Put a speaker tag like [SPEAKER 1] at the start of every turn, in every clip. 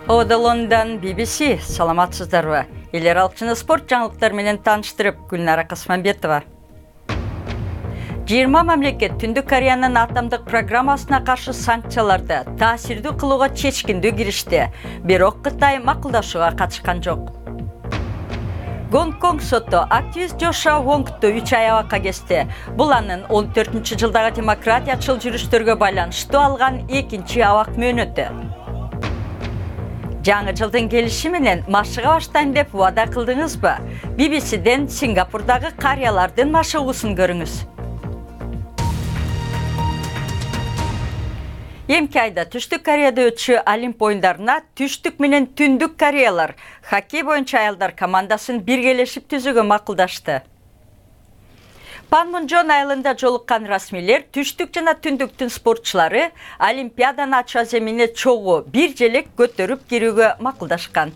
[SPEAKER 1] Лондон BBC, саламатсыздарбы. Элер алчыны спорт жаңылыктары менен тааныштырып, Гүлнара Касманбетова. 20 мамлекет Түндүк Кореянын атомдук программасына каршы санкцияларды таасирдүү кылууга чечкиндүү киришти. Бирок Кытай макулдашууга катышкан жок. Гонконг соту активист Джошуа Вонгду 3 ай абакка кести. Бул анын 14-жылдагы демократиячыл жүрүштөргө байланыштуу алган экинчи абак мөөнөтү. Жаңы жылдын келиши менен машыга баштайм деп вада кылдыңызбы? BBC'ден Сингапурдагы карыялардын машыгуусун көрүңүз. Эмки айда Түштүк Кореяда өтчү Олимп оюндарына Түштүк менен Түндүк Кореялар хоккей боюнча аялдар командасын биргелешип түзүүгө макулдашты. Панмунжон айылында жолуккан расмийлер Түштүк жана Түндүктүн спортчулары Олимпиаданын ачуу земине чогуу бир желек көтөрүп кирүүгө макулдашкан.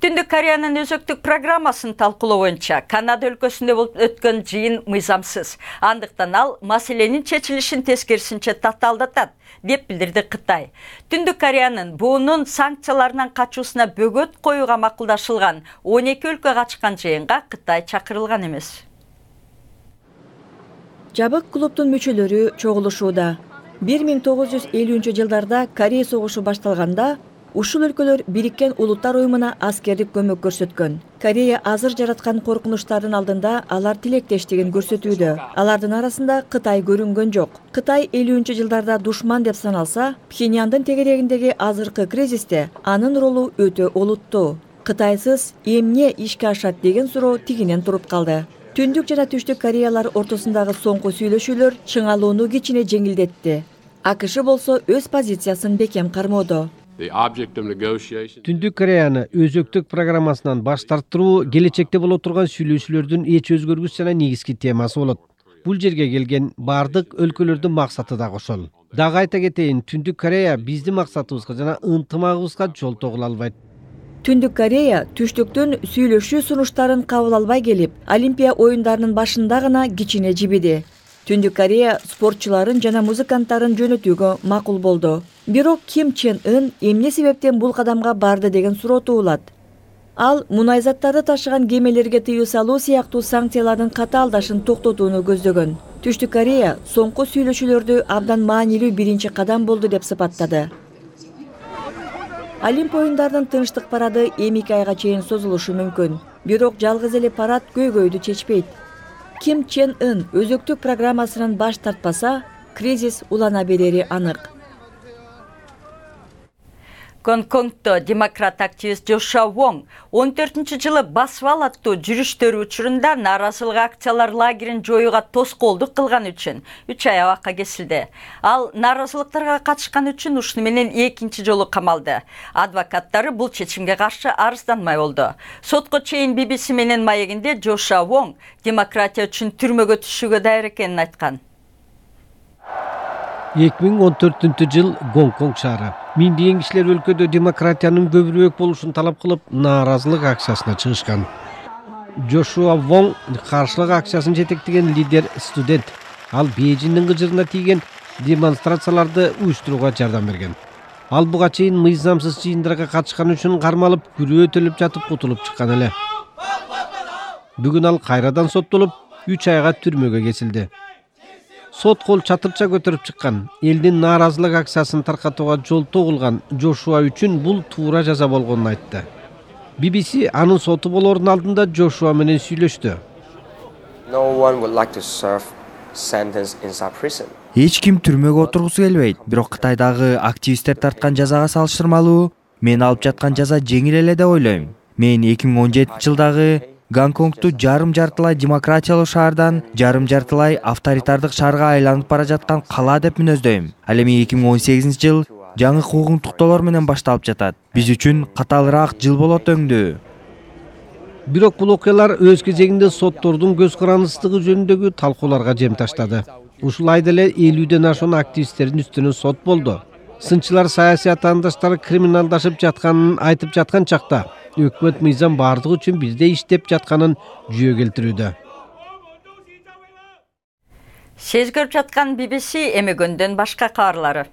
[SPEAKER 1] Түндүк Кореянын өзөктүк программасын талкуулоо боюнча Канада өлкөсүндө өткөн жыйын мыйзамсыз. Андыктан ал маселенин чечилишин тескерисинче татаалдатат, деп билдирди Кытай. Түндүк Кореянын буунун санкцияларынан качуусуна бөгөт коюуга макулдашылган 12 өлкө катышкан жыйынга Кытай чакырылган эмес.
[SPEAKER 2] Жабык клубтун мүчөлөрү чогулушууда. 1950-жылдарда Корея согушу башталганда ушул өлкөлөр Бириккен Улуттар уюмуна аскердик көмөк көрсөткөн. Корея азыр жараткан коркунучтардын алдында алар тилектештигин көрсөтүүдө. Алардын арасында Кытай көрүнгөн жок. Кытай 50-жылдарда душман деп саналса, Пхеньяндын тегерегиндеги азыркы кризисте анын ролу өтө олуттуу. Кытайсыз эмне ишке ашат деген суроо тигинен туруп калды. Түндүк жана Түштүк Кореялар ортосундагы соңку сүйлөшүүлөр чыңалууну кичине жеңилдетти. АКШ болсо өз позициясын бекем кармоодо.
[SPEAKER 3] Түндүк Кореяны өзөктүк программасынан баш тарттыруу келечекте боло турган сүйлөшүүлөрдүн эч өзгөргүч жана негизги темасы болот. Бул жерге келген бардык өлкөлөрдүн максаты да ошол. Дагы айта кетейин, Түндүк Корея биздин максатыбызга жана ынтымагыбызга жол тогула албайт.
[SPEAKER 2] Түндүк Корея Түштүктүн сүйлөшүү сунуштарын кабыл албай келип, Олимпия оюндарынын башында гана кичине жибиди. Түндүк Корея спортчуларын жана музыканттарын жөнөтүүгө макул болду. Бирок Ким Чен Ын эмне себептен бул кадамга барды деген суроо туулат. Ал мунай заттарды ташыган кемелерге тыюу салуу сыяктуу санкциялардын катаалдашын токтотууну көздөгөн. Түштүк Корея соңку сүйлөшүүлөрдү абдан маанилүү биринчи кадам болду деп сыпаттады. Олимп оюндарынын тынчтык парады 2 айга чейин созулушу мүмкүн. Бирок жалгыз эле парад көйгөйдү чечпейт. Ким Чен Ын өзөктүк программасынан баш тартпаса, кризис улана берери анык.
[SPEAKER 1] Гонконгдо демократ активист Джошуа Вонг 14-жылы басып аттуу жүрүштөрү учурунда нааразылык акциялар лагерин жоюуга тоскоолдук кылган үчүн 3 ай абакка кесилди. Ал нааразылыктарга катышкан үчүн ушуну менен экинчи жолу камалды. Адвокаттары бул чечимге каршы арызданмай болду. Сотко чейин BBC менен маегинде Джошуа Вонг демократия үчүн түрмөгө түшүүгө даяр экенин айткан.
[SPEAKER 3] 2014-жыл Гонконг шаары. Миңдеген кишилер өлкөдө демократиянын көбүрөөк болушун талап кылып, нааразылык акциясына чыгышкан. Джошуа Вонг каршылык акциясын жетектеген лидер студент. Ал Бейжиңдин кыжырына тийген демонстрацияларды уюштурууга жардам берген. Ал буга чейин мыйзамсыз жыйындарга катышкан үчүн кармалып, күрөө төлөп жатып кутулуп чыккан эле. Бүгүн ал кайрадан соттолуп, 3 айга түрмөгө кесилди. Сот кол чатырча көтөрүп чыккан. Элдин нааразылык акциясын таркатууга жол тогулган Джошуа үчүн бул туура жаза болгонун айтты. BBC анын соту болоордун алдында Джошуа менен сүйлөштү.
[SPEAKER 4] Эч ким түрмөгө отургусу келбейт, бирок Кытайдагы активисттер тарткан жазага салыштырмалуу мен алып жаткан жаза жеңил эле деп ойлойм. Мен 2017-жылдагы Гонконгду жарым-жартылай демократиялуу шаардан жарым-жартылай авторитардык шаарга айланып бара жаткан кала деп мүнөздөйм. Ал эми 2018-жыл жаңы куугунтуктоолор менен башталып жатат. Биз үчүн катаалыраак жыл болот өңдүү.
[SPEAKER 3] Бирок бул окуялар өз кезегинде соттордун көз карандысыздыгы жөнүндөгү талкууларга жем таштады. Ушул айда эле 50ден ашуун активисттердин үстүнөн сот болду. Сынчылар саясий атаандаштары криминалдашып жатканын айтып жаткан чакта өкмөт мыйзам бардыгы үчүн бизде иштеп жатканын жүйө келтирүүдө.
[SPEAKER 1] Сез көрүп жаткан BBC эмегөндөн башка кабарлары.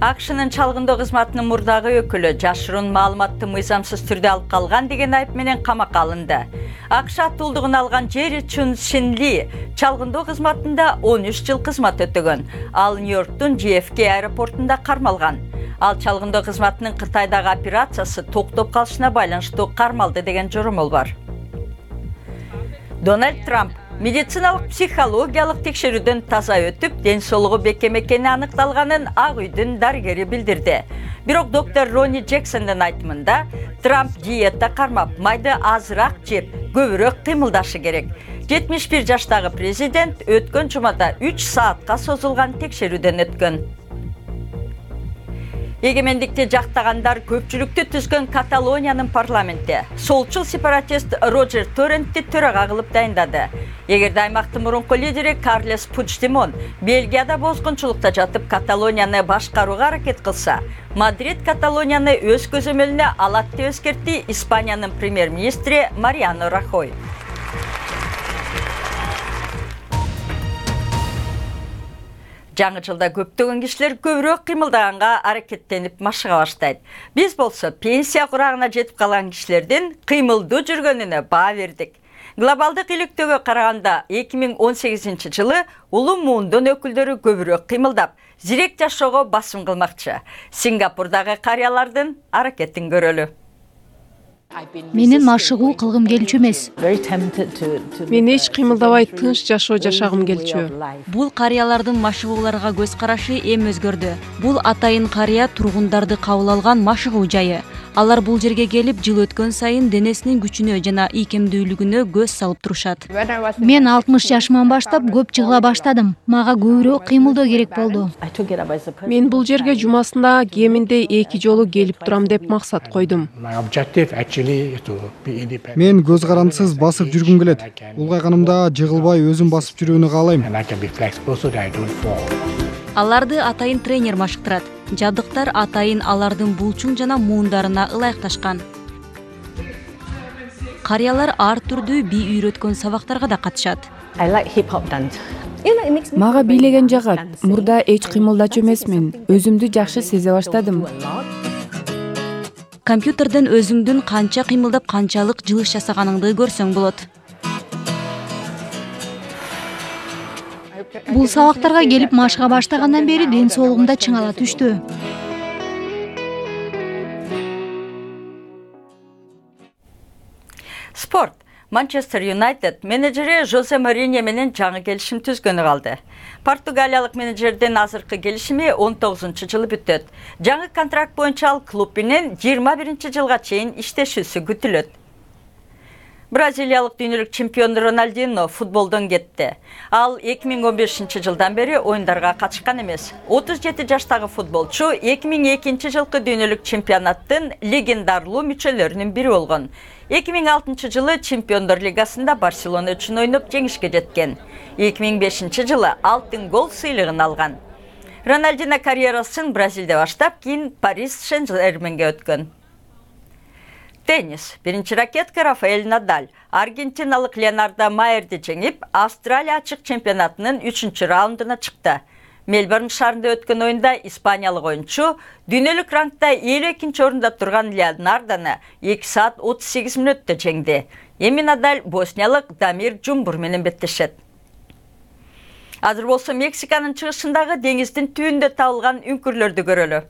[SPEAKER 1] AQSh-нын чалгындоо кызматынын мурдагы өкүлү жашыруун маалыматты мыйзамсыз түрдө алып калган деген айып менен камакка алынды. AQSh атуулдугун алган Джерри Чун Син Ли чалгындоо кызматында 13 жыл кызмат өтөгөн. Ал Нью-Йорктун JFK аэропортунда кармалган. Ал чалгындоо кызматынын Кытайдагы операциясы токтоп калышына байланыштуу кармалды деген жоромол бар. Дональд Трамп медициналык психологиялык текшерүүдөн таза өтүп, ден соолугу бекем экени аныкталганын Ак үйдүн дарыгери билдирди. Бирок доктор Ronny Jackson'дын айтымында, Трамп диета кармап, майды азыраак жеп, көбүрөөк кыймылдашы керек. 71 жаштагы президент өткөн жумада 3 саатка созулган текшерүүдөн өткөн. Эгемендикти жактагандар көпчүлүктү түзгөн Каталониянын парламенти солчул сепаратист Роджер Торрентти төрага кылып дайындады. Эгерде аймактын мурунку лидери Карлес Пучдемон Бельгияда бозгунчулукта жатып Каталонияны башкарууга аракет кылса, Мадрид Каталонияны өз көзөмөлүнө алат деп эскертти Испаниянын премьер-министри Мариано Рахой. Жаңы жылда көптөгөн кишилер көбүрөөк кыймылдаганга аракеттенип машыга баштайт. Биз болсо пенсия курагына жетип калган кишилердин кыймылдуу жүргөнүнө баа бердик. Глобалдык иликтөөгө караганда 2018 жылы улуу муундун өкүлдөрү көбүрөөк кыймылдап, зирек жашоого басым кылмакчы. Сингапурдагы карыялардын аракетин көрөлү.
[SPEAKER 5] Менин машыгуу кылгым келчү эмес.
[SPEAKER 6] Мен эч кыймылдабай тынч жашоо жашагым келчү.
[SPEAKER 5] Бул карыялардын машыгууларга көз карашы эм өзгөрдү. Бул атайын карыя тургундарды кабыл алган машыгуу жайы. Алар бул жерге келип, жыл өткөн сайын денесинин күчүнө жана ийкемдүүлүгүнө көз салып турушат. Мен 60 жашыман баштап көп чыгыла баштадым. Мага көбүрөөк кыймылдоо керек болду.
[SPEAKER 6] Мен бул жерге жумасында кеминде 2 жолу келип турам деп максат койдум.
[SPEAKER 7] Мен көз карандысыз басып жүргүм келет. Улгайганымда жыгылбай өзүм басып жүрүүнү каалайм.
[SPEAKER 5] Аларды атайын тренер машыктырат. Жабдыктар атайын алардын булчуң жана муундарына ылайыкташкан. Карыялар ар түрдүү бий үйрөткөн сабактарга да катышат.
[SPEAKER 6] Мага бийлеген жагат. Мурда эч кыймылдачу эмесмин. Өзүмдү жакшы сезе баштадым.
[SPEAKER 5] Компьютерден өзүңдүн канча кыймылдап, канчалык жылыш жасаганыңды көрсөң болот. Бул сабактарга келип машыга баштагандан бери ден соолугумда чыңала түштү.
[SPEAKER 1] Спорт. Манчестер Юнайтед менеджери Жозе Мourinho менен жаңы келишим түзгөнү калды. Португалиялык менеджердин азыркы келишими 19-жылы бүттөт. Жаңы контракт боюнча ал клуб менен 21-жылга чейин иштешүүсү күтүлөт. Бразилиялык дүйнөлүк чемпион Рональдинho футболдон кетти. Ал 2015 жылдан бери оюндарга катышкан эмес. 37 жаштагы футболчу 2002 жылкы дүйнөлүк чемпионаттын легендарлуу мүчөлөрүнүн бири болгон. 2006 жылы Чемпиондор лигасында Барселона үчүн ойноп жеңишке жеткен. 2005 жылы алтын гол сыйлыгын алган. Рональдинho карьерасын Бразилде баштап, кийин Парис Сен-Жерменге өткөн. Теннис. Биринчи ракетка Рафаэль Надаль аргентиналык Леонардо Майерди жеңип, Австралия ачык чемпионатынын 3-чү раундуна чыкты. Мельбурн шаарында өткөн оюнда испаниялык оюнчу дүйнөлүк рангда 52-чи орунда турган Леонардону 2 саат 38 мүнөттө жеңди. Эми Надаль боснялык Дамир Жумбур менен беттешет. Азыр болсо Мексиканын чыгышындагы деңиздин түбүндө табылган үңкүрлөрдү көрөлү.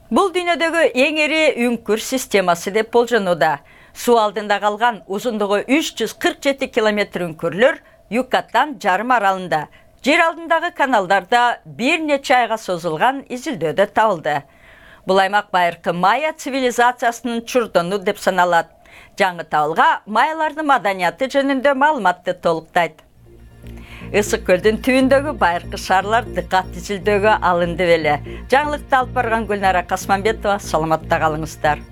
[SPEAKER 1] Бул дүйнөдөгү эң эри үңкүр системасы деп болжонууда. Суу алдында калган узундугу 347 километр үңкүрлөр Юкатан жарым аралында, жер алдындагы каналдарда бир нече айга созулган изилдөөдө табылды. Бул аймак байыркы майя цивилизациясынын чурдону деп саналат. Жаңы табылга майялардын маданияты жөнүндө маалыматты толуктайт. Ысык көлдүн түбүндөгү байыркы шаарлар дыкат изилдөөгө алынды беле. Жаңылыкты алып барган Гүлнара Касманбетова, саламатта калыңыздар.